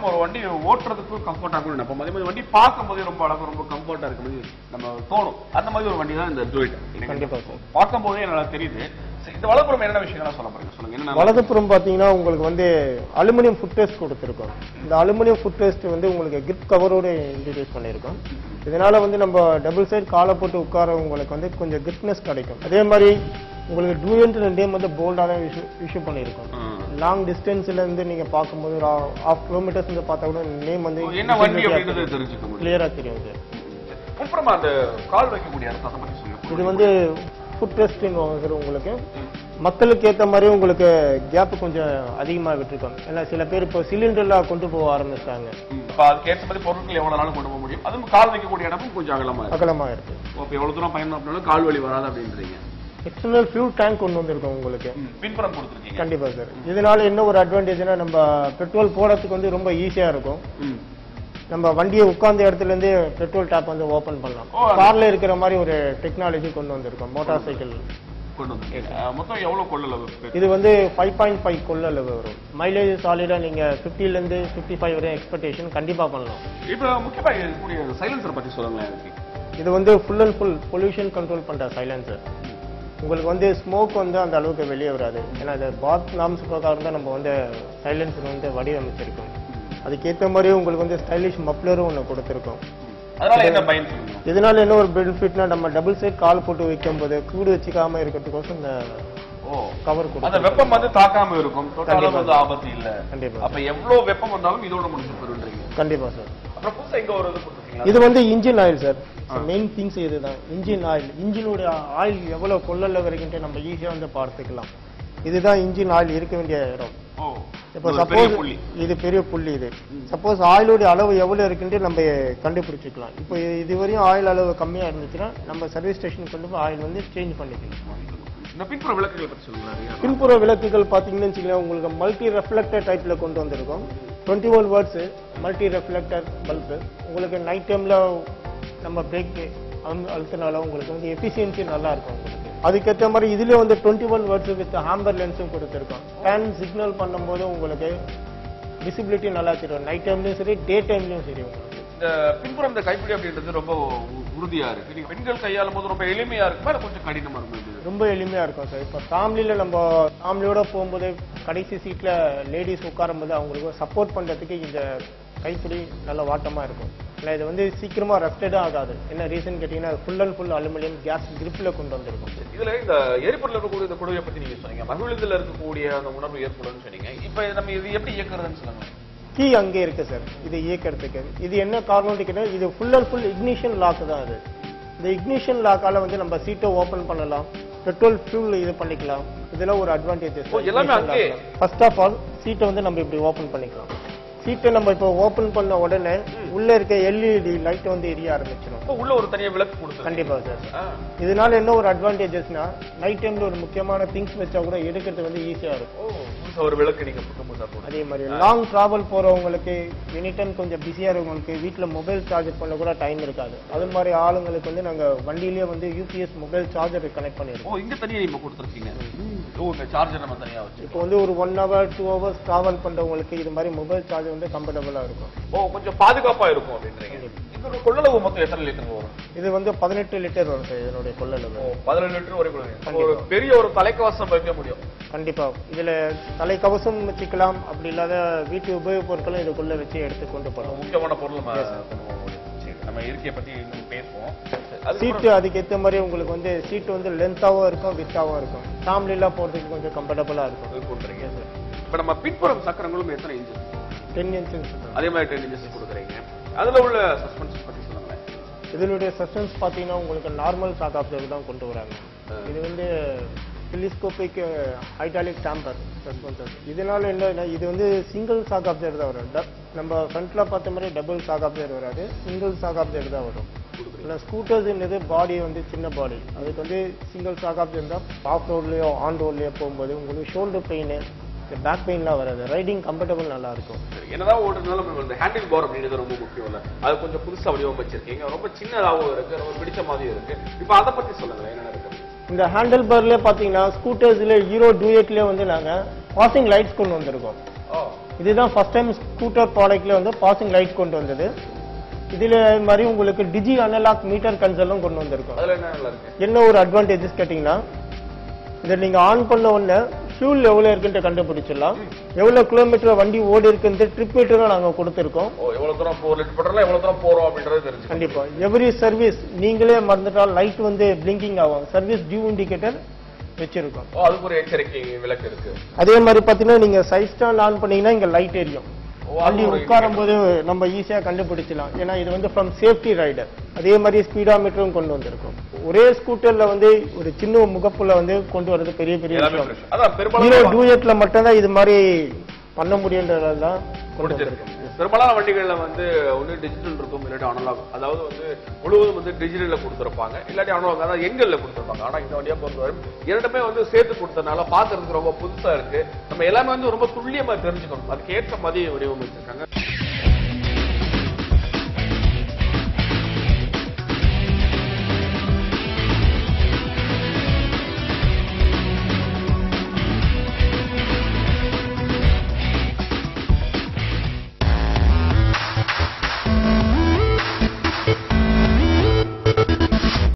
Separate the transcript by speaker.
Speaker 1: நம்ம ஒரு வண்டி ஓட்டுறதுக்கு கம்ஃபர்ட்டா இருக்கும் நினைப்போம். அதே மாதிரி வண்டி பார்க்கும்போதே ரொம்ப அழகா ரொம்ப கம்ஃபர்ட்டா இருக்கும்போது நம்ம தோணும். அந்த மாதிரி ஒரு வண்டி தான் இந்த டுவெட்.
Speaker 2: கண்டிப்பா சார்.
Speaker 1: பார்க்கும்போதே நல்லா தெரியுது. இந்த வலதுபுறம் என்னென்ன விஷயங்களா சொல்ல போறீங்க சொல்லுங்க. என்ன
Speaker 2: வலதுபுறம் பாத்தீங்கன்னா உங்களுக்கு வந்து அலுமினியம் ஃபுட் ரெஸ்ட் கொடுத்திருக்கோம். இந்த அலுமினியம் ஃபுட் ரெஸ்ட் வந்து உங்களுக்கு கிரிப் கவரோட இன்ட்ரோடியூஸ் பண்ணியிருக்கோம். இதனால வந்து நம்ம டபுள் சைடு காலை போட்டு உட்கார உங்களுக்கு வந்து கொஞ்சம் கிரிப்னஸ் கிடைக்கும். அதே மாதிரி உங்களுக்கு டூயன்ட் நேம் வந்து போல்டா தான் இஷ்யூ பண்ணியிருக்கோம். லாங் டிஸ்டன்ஸ்ல இருந்து நீங்க பார்க்கும்போது 1/2 கிலோமீட்டர்ஸ் இருந்து பார்த்தா கூட நேம் வந்து
Speaker 1: என்ன வண்டி அப்படின்றது தெரிஞ்சுக்க முடியும்.
Speaker 2: கிளியரா தெரியும் சார்.
Speaker 1: அப்புறமா அந்த கால் வைக்கக்கூடிய இடத்தை பத்தி சொல்லுங்க.
Speaker 2: இது வந்து ஃபுட் ரெஸ்ட்னு உங்களுக்கு மக்களுக்கு ஏற்ற மாதிரி உங்களுக்கு கேப் கொஞ்சம் அதிகமாக விட்டுருக்கோம். ஏன்னா சில பேர் இப்போ சிலிண்டர்லாம் கொண்டு போக ஆரம்பிச்சிட்டாங்க.
Speaker 1: இப்போ அதுக்கு ஏற்ற மாதிரி பொருட்கள் எவ்வளவு நாளும் கொண்டு போக முடியும். அதுவும் கால் வைக்கக்கூடிய இடமும் கொஞ்சம் அகலமா இருக்கு. இப்போ எவ்வளவு தூரம் பயணம் பண்ணாலும் கால் வலி வராது அப்படின்றீங்க.
Speaker 2: எக்ஸ்டர்னல் ஃபியூல் டேங்க் கொண்டு வந்திருக்கோம் உங்களுக்கு.
Speaker 1: பின்புறம் கொடுத்துருக்கீங்க.
Speaker 2: கண்டிப்பா சார். இதனால என்ன ஒரு அட்வான்டேஜ்னா நம்ம பெட்ரோல் போடுறதுக்கு வந்து ரொம்ப ஈஸியா இருக்கும். நம்ம வண்டியை உட்கார்ந்த இடத்துல இருந்து பெட்ரோல் டேப் வந்து ஓபன் பண்ணலாம். கார்ல இருக்கிற மாதிரி ஒரு டெக்னாலஜி கொண்டு வந்திருக்கோம் மோட்டார் சைக்கிள்
Speaker 1: கொண்டு வந்து. மொத்தம் எவ்வளவு கொள்ளளவு?
Speaker 2: இது வந்து 5.5 கொள்ளளவு வரும். மைலேஜ் சாலிடா நீங்க 50 ல இருந்து 55 வரை எக்ஸ்பெக்டேஷன் கண்டிப்பா பண்ணலாம்.
Speaker 1: இப்போ முக்கியமா இருக்கக்கூடிய சைலன்சர் பத்தி சொல்லுங்களேன்.
Speaker 2: இது வந்து full and full pollution control பண்ற சைலன்சர். உங்களுக்கு வந்து ஸ்மோக் வந்து அந்த அளவுக்கு வெளியே வராது. ஏன்னா இது பாத் நாம்ஸ் பிரகாரம் தான் நம்ம வந்து சைலன்சர் வந்து வடிவமைச்சிருக்கோம். அதுக்கேற்ற மாதிரி உங்களுக்கு வந்து ஸ்டைலிஷ் மப்ளரும் ஒன்று கொடுத்துருக்கோம்.
Speaker 1: அதனால என்ன பயன்?
Speaker 2: இதனால என்ன ஒரு பெனிஃபிட்னா நம்ம டபுள் சைட் கால் போட்டு வைக்கும் போது கூடு வச்சுக்காம இருக்கிறதுக்கோசம் இந்த கவர் கொடுக்கும்.
Speaker 1: அந்த வெப்பம் வந்து தாக்காம இருக்கும். தொட்டாலும் வந்து ஆபத்து இல்ல.
Speaker 2: கண்டிப்பா.
Speaker 1: அப்ப எவ்வளவு வெப்பம் வந்தாலும் இதோட முடிச்சு போறீங்க.
Speaker 2: கண்டிப்பா சார்.
Speaker 1: அப்புறம் புதுசா இங்க ஒரு இது கொடுத்துருக்கீங்க.
Speaker 2: இது வந்து engine oil sir. Main things இதுதான் இன்ஜின் ஆயில். இன்ஜினோட ஆயில் எவ்வளவு கொள்ளல வரைக்கும் நம்ம ஈஸியா வந்து பார்த்துக்கலாம். இதுதான் இன்ஜின் ஆயில் இருக்க வேண்டிய இடம். இப்போ சப்போஸ் இது பெரிய புள்ளி. இது சப்போஸ் ஆயிலோட அளவு எவ்வளவு இருக்குன்னு நம்ம கண்டுபிடிச்சிக்கலாம். இப்போ இதுவரையும் ஆயில் அளவு கம்மியா இருந்துச்சுன்னா நம்ம சர்வீஸ் ஸ்டேஷன் கொண்டு போய் ஆயில் வந்து சேஞ்ச் பண்ணிக்கலாம்.
Speaker 1: பின்புற விளக்குகள் பத்தி சொல்லுங்க.
Speaker 2: பின்புற விளக்குகள் பாத்தீங்கன்னு வச்சுக்கலாம் உங்களுக்கு மல்டி ரெஃப்ளெக்டர் டைப்ல கொண்டு வந்திருக்கோம். 21 வாட்ஸ் மல்டி ரெஃப்ளெக்டர் பல்பு. உங்களுக்கு நைட் டைம்ல நம்ம பிரேக் அழுத்தினால உங்களுக்கு வந்து எஃபிஷியன்சி நல்லா இருக்கும். உங்களுக்கு அதுக்கேற்ற மாதிரி இதுல வந்து 21 வாட்ஸ் வித் ஹாம்பர் லென்ஸும் கொடுத்துருக்கோம். டர்ன் சிக்னல் பண்ணும்போது உங்களுக்கு விசிபிலிட்டி நல்லா தெரியும். நைட் டைம்லயும் சரி டே டைம்லயும் சரி. உங்களுக்கு
Speaker 1: இந்த பின்புறம் இந்த கைப்பிடி அப்படின்றது ரொம்ப உறுதியா இருக்கு. நீங்க பெண்கள் கையாளும் போது ரொம்ப எளிமையா இருக்கு, கொஞ்சம் கடினமா இருக்கும்.
Speaker 2: ரொம்ப எளிமையா இருக்கும் சார். இப்ப ஃபேமிலியில நம்ம ஃபேமிலியோட போகும்போது கடைசி சீட்ல லேடிஸ் உட்காரும் போது அவங்களுக்கு சப்போர்ட் பண்றதுக்கு இந்த கைப்பிடி நல்ல வாட்டமா இருக்கும். இல்லை இது வந்து சீக்கிரமா ரஸ்டடா ஆகாது. என்ன ரீசன் கேட்டீங்கன்னா full and full aluminium case கிரிப்ல கொண்டு வந்திருக்கும்.
Speaker 1: இதுல இந்த எரிபொருள் இருக்கக்கூடிய இந்த குடுவையை பத்தி நீங்க சொன்னீங்க. மகிழ்ச்சியில் இருக்கக்கூடிய அந்த உணர்வு ஏற்படும்னு சொன்னீங்க. இப்ப நம்ம இது எப்படி இயக்குறதுன்னு சொல்லுங்க.
Speaker 2: கீ அங்கே இருக்கு சார் இது இயக்கிறதுக்கு. இது என்ன காரணம் கேட்டா இது full and full ignition lock தான். அது இந்த இக்னிஷன் லாக்கால வந்து நம்ம சீட்டை ஓபன் பண்ணலாம், பெட்ரோல் ஃபியூல் இது பண்ணிக்கலாம். இதெல்லாம் ஒரு அட்வான்டேஜஸ். ஃபர்ஸ்ட் ஆஃப் ஆல் சீட்டை வந்து நம்ம இப்படி ஓபன் பண்ணிக்கலாம். சீட்டை நம்ம இப்போ ஓபன் பண்ண உடனே உள்ள இருக்க எல்இடி லைட் வந்து எரிய ஆரம்பிச்சிடும்.
Speaker 1: உள்ள ஒரு தனியா விளக்கு கொடுத்து.
Speaker 2: கண்டிப்பா சார். இதனால என்ன ஒரு அட்வான்டேஜஸ்னா நைட் டைம்ல ஒரு முக்கியமான திங்ஸ் வச்சா கூட எடுக்கிறது வந்து ஈஸியா இருக்கும்.
Speaker 1: ஒரு விளக்கு நீங்க
Speaker 2: அதே மாதிரி லாங் டிராவல் போறவங்களுக்கு எனி டைம் கொஞ்சம் பிஸியா இருக்கவங்களுக்கு வீட்டுல மொபைல் சார்ஜர் பண்ண கூட டைம் இருக்காது. அது மாதிரி ஆளுங்களுக்கு வந்து நாங்க வண்டியிலேயே வந்து யூபிஎஸ் மொபைல் சார்ஜர் கனெக்ட் பண்ணிருக்கோம்.
Speaker 1: இங்க தனியா நீங்க கொடுத்துருக்கீங்க. சார்ஜர் நம்ம தனியா வச்சு
Speaker 2: இப்போ வந்து ஒரு 1 hour 2 hours டிராவல் பண்றவங்களுக்கு இது மாதிரி மொபைல் சார்ஜர் வந்து கம்ஃபர்டபுளா இருக்கும்.
Speaker 1: கொஞ்சம் பாதுகாப்பா இருக்கும் அப்படின்றீங்க. இதோட கொள்ளளவு மொத்தம் எத்தனை லிட்டர் வரும்?
Speaker 2: இது வந்து 18 லிட்டர் வரும் சார் இதனுடைய கொள்ளளவு.
Speaker 1: 18 லிட்டர் வரைக்கும் ஒரு பெரிய ஒரு தலைக்கவசம் வைக்க முடியும்.
Speaker 2: கண்டிப்பா இதுல தலைக்கவசம் வச்சுக்கலாம். அப்படி இல்லாத வீட்டு உபயோக பொருட்களும் இதுக்குள்ள வச்சு எடுத்துக்கொண்டு போகலாம்.
Speaker 1: முக்கியமான பொருள் நம்ம இருக்கையை பத்தி பேசுவோம்.
Speaker 2: சீட்டு அதுக்கேற்ற மாதிரி உங்களுக்கு வந்து சீட்டு வந்து லென்த்தாவும் இருக்கும் வித்தாவும் இருக்கும். ஃபேமிலிலாம் போறதுக்கு கொஞ்சம் கம்ஃபர்டபுளா இருக்கும்.
Speaker 1: இப்ப நம்ம பின்புறம் சக்கரங்களும் எத்தனை இன்ச்சஸ்?
Speaker 2: 10 inches.
Speaker 1: அதே மாதிரி 10 inches கொடுக்குறீங்க. அதுல உள்ள சஸ்பென்ஷன் பத்தி சொல்லுங்களேன்.
Speaker 2: இதனுடைய சஸ்பென்ஸ் பாத்தீங்கன்னா உங்களுக்கு நார்மல் ஷாக் அப்சர்வர் தான் கொண்டு வராங்க. இது வந்து டெலிஸ்கோபிக் ஹைட்ராலிக் டேம்பர் சஸ்பென்ஷன். இதனால என்ன இது வந்து சிங்கிள் ஷாக் அப்சர்வர் தான் வரும். நம்ம ஃப்ரண்ட்ல பார்த்த மாதிரி டபுள் ஷாக் அப்சர்வர் வராது, சிங்கிள் ஷாக் அப்சர்வர் தான் வரும். ஸ்கூட்டர்ஸ்ன்றது பாடி வந்து சின்ன பாடி, அதுக்கு வந்து சிங்கிள் ஷாக் அப்சர்வர் தான். ஆஃப் ரோட்லயோ ஆன் ரோட்லயோ போகும்போது உங்களுக்கு ஷோல்டர் பெயின் பேக் பெயின்லாம் வராது. ரைடிங் கம்ஃபர்டபுள் நல்லா இருக்கும்.
Speaker 1: என்னதான் ஓடுறதுனால இந்த ஹேண்டில் பார் அப்படின்றது ரொம்ப முக்கியம் இல்ல, அது கொஞ்சம் புதுசா வடிவமைச்சிருக்கீங்க. ரொம்ப சின்னதாகவும் இருக்கு, ரொம்ப பிடிச்ச மாதிரி இருக்கு. இப்ப அதை பத்தி சொல்லுங்க என்ன இருக்கு.
Speaker 2: இந்த ஹேண்டில் பார்ல பாத்தீங்கன்னா ஸ்கூட்டர்ஸ்ல ஹீரோ டூயட்லயே வந்து நாங்க பாசிங் லைட்ஸ் கொண்டு வந்திருக்கோம். இதுதான் ஃபர்ஸ்ட் டைம் ஸ்கூட்டர் ப்ராடக்ட்ல வந்து பாசிங் லைட் கொண்டு வந்தது. இதுல மாதிரி உங்களுக்கு டிஜி அனலாக் மீட்டர் கன்சோலும் கொண்டு வந்திருக்கும்.
Speaker 1: அதுல என்ன நல்லா இருக்கு?
Speaker 2: என்ன ஒரு அட்வான்டேஜஸ் கேட்டீங்கன்னா, இதை நீங்க ஆன் பண்ண உடனே ஃபியூல் எவ்வளவு இருக்குன்னு கண்டுபிடிச்சிடலாம். எவ்வளவு கிலோமீட்டர் வண்டி ஓடி இருக்குன்னு ட்ரிப் மீட்டரும் நாங்க கொடுத்திருக்கோம்.
Speaker 1: எவ்வளவு தூரம் 4 லிட்டர் பெட்ரோல் எவ்வளவு தூரம் போறோம் அப்படின்றது தெரிஞ்சு.
Speaker 2: கண்டிப்பா எவ்ரி சர்வீஸ் நீங்களே மறந்துட்டால் லைட் வந்து பிளிங்கிங் ஆகும். சர்வீஸ் டியூ இண்டிகேட்டர் வச்சிருக்கோம்.
Speaker 1: அதுக்கு ஒரு எச்சரிக்கை விளக்கு இருக்கு.
Speaker 2: அதே மாதிரி பாத்தீங்கன்னா நீங்க சைட் ஸ்டாண்ட் ஆன் பண்ணீங்கன்னா இங்க லைட் எரியும். வண்டி உட்காரும் போது நம்ம ஈஸியா கண்டுபிடிச்சலாம். ஏன்னா இது வந்து ஃப்ரம் சேஃப்டி ரைடர். அதே மாதிரி ஸ்பீடாமீட்டரும் கொண்டு வந்திருக்கும். ஒரே ஸ்கூட்டர்ல வந்து ஒரு சின்ன முகப்புல வந்து கொண்டு வரது பெரிய பெரிய விஷயம்.
Speaker 1: அதான் பெரும்பாலும்
Speaker 2: டூயட்ல மட்டும் தான் இது மாதிரி பண்ண முடியுன்றதெல்லாம்
Speaker 1: முடிஞ்சிருக்கு. பெரும்பாலான வண்டிகள்ல வந்து ஒண்ணு டிஜிட்டல் இருக்கும், இல்லாட்டி அனலாக். அதாவது வந்து முழுவதும் வந்து டிஜிட்டல்ல கொடுத்துருப்பாங்க, இல்லாட்டி அனலாக், அதாவது எண்கள்ல கொடுத்துருப்பாங்க. ஆனா இந்த வண்டியா பொறுத்தவரை இரண்டுமே வந்து சேர்த்து கொடுத்ததுனால பாக்குறதுக்கு ரொம்ப புதுசா இருக்கு. நம்ம எல்லாமே வந்து ரொம்ப துல்லியமா தெரிஞ்சுக்கணும். அதுக்கு ஏற்ற மாதிரி வடிவமைச்சிருக்காங்க.